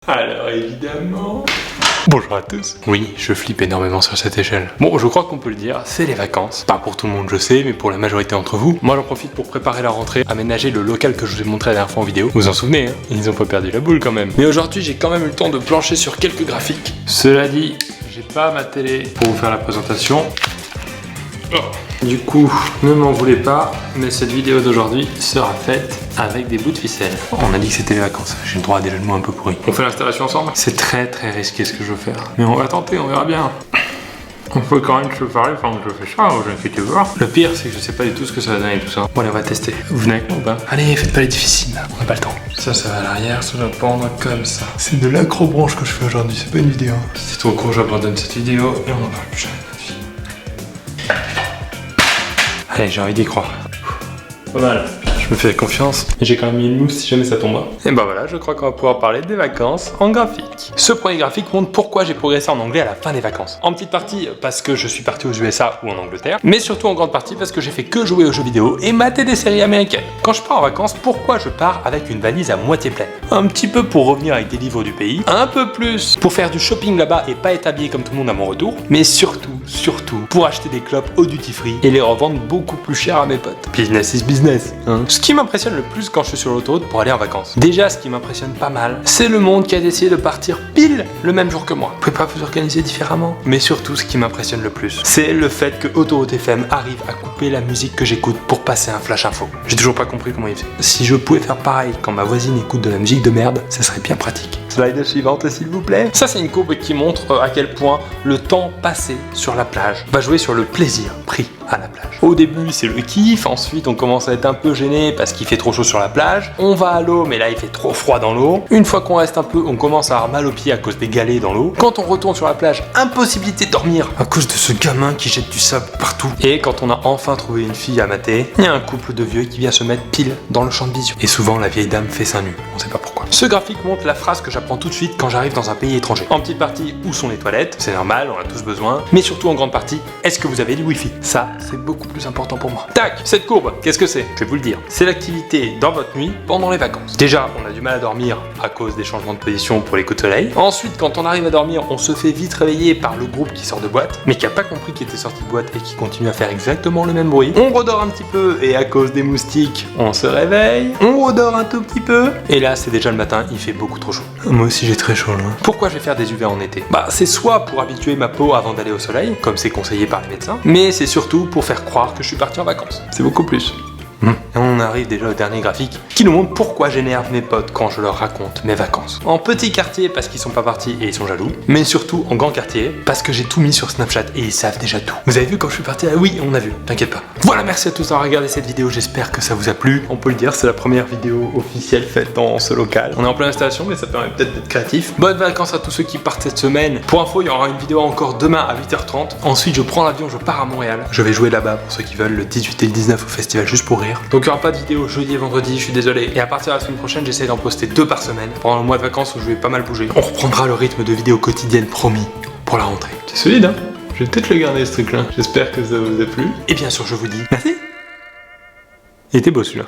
Alors évidemment... Bonjour à tous. Oui, je flippe énormément sur cette échelle. Bon, je crois qu'on peut le dire, c'est les vacances. Pas pour tout le monde, je sais, mais pour la majorité d'entre vous. Moi, j'en profite pour préparer la rentrée, aménager le local que je vous ai montré la dernière fois en vidéo. Vous vous en souvenez, hein? Ils ont pas perdu la boule quand même. Mais aujourd'hui, j'ai quand même eu le temps de plancher sur quelques graphiques. Cela dit, j'ai pas ma télé pour vous faire la présentation. Oh. Du coup, ne m'en voulez pas, mais cette vidéo d'aujourd'hui sera faite avec des bouts de ficelle. On a dit que c'était les vacances, j'ai le droit à des jeux de mots un peu pourris. On fait l'installation ensemble? C'est très risqué ce que je veux faire. Mais on va tenter, on verra bien. On peut quand même se parler pendant que je fais ça, vous inquiétez pas. Le pire, c'est que je sais pas du tout ce que ça va donner tout ça. Bon allez, on va tester. Vous venez avec moi ou pas? Allez, faites pas les difficiles là, on n'a pas le temps. Ça va à l'arrière, ça doit pendre comme ça. C'est de l'accrobranche que je fais aujourd'hui, c'est pas une vidéo. Si c'est trop court, j'abandonne cette vidéo et on en parle plus jamais de notre vie. Allez, j'ai envie d'y croire. Pas mal. Je me fais confiance. J'ai quand même mis une mousse si jamais ça tombe. Et bah voilà, je crois qu'on va pouvoir parler des vacances en graphique. Ce premier graphique montre pourquoi j'ai progressé en anglais à la fin des vacances. En petite partie parce que je suis parti aux USA ou en Angleterre, mais surtout en grande partie parce que j'ai fait que jouer aux jeux vidéo et mater des séries américaines. Quand je pars en vacances, pourquoi je pars avec une valise à moitié pleine? Un petit peu pour revenir avec des livres du pays, un peu plus pour faire du shopping là-bas et pas être habillé comme tout le monde à mon retour, mais surtout pour acheter des clopes au duty free et les revendre beaucoup plus cher à mes potes. Business is business, hein. Ce qui m'impressionne le plus quand je suis sur l'autoroute pour aller en vacances. Déjà, ce qui m'impressionne pas mal, c'est le monde qui a décidé de partir pile le même jour que moi. Vous pouvez pas vous organiser différemment. Mais surtout, ce qui m'impressionne le plus, c'est le fait que Autoroute FM arrive à couper la musique que j'écoute pour passer un flash info. J'ai toujours pas compris comment il fait. Si je pouvais faire pareil quand ma voisine écoute de la musique de merde, ça serait bien pratique. Slide suivante, s'il vous plaît. Ça, c'est une courbe qui montre à quel point le temps passé sur la plage va jouer sur le plaisir pris à la plage. Au début, c'est le kiff, ensuite on commence à être un peu gêné parce qu'il fait trop chaud sur la plage. On va à l'eau, mais là il fait trop froid dans l'eau. Une fois qu'on reste un peu, on commence à avoir mal aux pieds à cause des galets dans l'eau. Quand on retourne sur la plage, impossibilité de dormir à cause de ce gamin qui jette du sable partout. Et quand on a enfin trouvé une fille à mater, il y a un couple de vieux qui vient se mettre pile dans le champ de vision. Et souvent la vieille dame fait seins nus, on sait pas pourquoi. Ce graphique montre la phrase que j'apprends tout de suite quand j'arrive dans un pays étranger. En petite partie, où sont les toilettes? C'est normal, on a tous besoin. Mais surtout en grande partie, est-ce que vous avez du wifi? Ça, c'est beaucoup plus important pour moi. Tac, cette courbe, qu'est-ce que c'est? Je vais vous le dire. C'est l'activité dans votre nuit pendant les vacances. Déjà, on a du mal à dormir à cause des changements de position pour les coups de soleil. Ensuite, quand on arrive à dormir, on se fait vite réveiller par le groupe qui sort de boîte, mais qui a pas compris qu'il était sorti de boîte et qui continue à faire exactement le même bruit. On redort un petit peu et à cause des moustiques, on se réveille. On redort un tout petit peu. Et là, c'est déjà le matin, il fait beaucoup trop chaud. Moi aussi, j'ai très chaud là. Pourquoi je vais faire des UV en été? Bah, c'est soit pour habituer ma peau avant d'aller au soleil, comme c'est conseillé par les médecins, mais c'est surtout pour faire croire que je suis parti en vacances. C'est beaucoup plus. Et on arrive déjà au dernier graphique qui nous montre pourquoi j'énerve mes potes quand je leur raconte mes vacances. En petit quartier parce qu'ils sont pas partis et ils sont jaloux, mais surtout en grand quartier parce que j'ai tout mis sur Snapchat et ils savent déjà tout. Vous avez vu quand je suis parti? Ah oui, on a vu, t'inquiète pas. Voilà, merci à tous d'avoir regardé cette vidéo, j'espère que ça vous a plu. On peut le dire, c'est la première vidéo officielle faite dans ce local. On est en pleine installation, mais ça permet peut-être d'être créatif. Bonnes vacances à tous ceux qui partent cette semaine. Pour info, il y aura une vidéo encore demain à 8h30. Ensuite, je prends l'avion, je pars à Montréal. Je vais jouer là-bas pour ceux qui veulent le 18 et le 19 au festival Juste pour Rire. Donc il n'y aura pas de vidéo jeudi et vendredi, je suis désolé. Et à partir de la semaine prochaine, j'essaie d'en poster 2 par semaine pendant le mois de vacances où je vais pas mal bouger. On reprendra le rythme de vidéos quotidiennes promis pour la rentrée. C'est solide, hein? Je vais peut-être le garder ce truc-là. J'espère que ça vous a plu. Et bien sûr, je vous dis merci. Il était beau celui-là.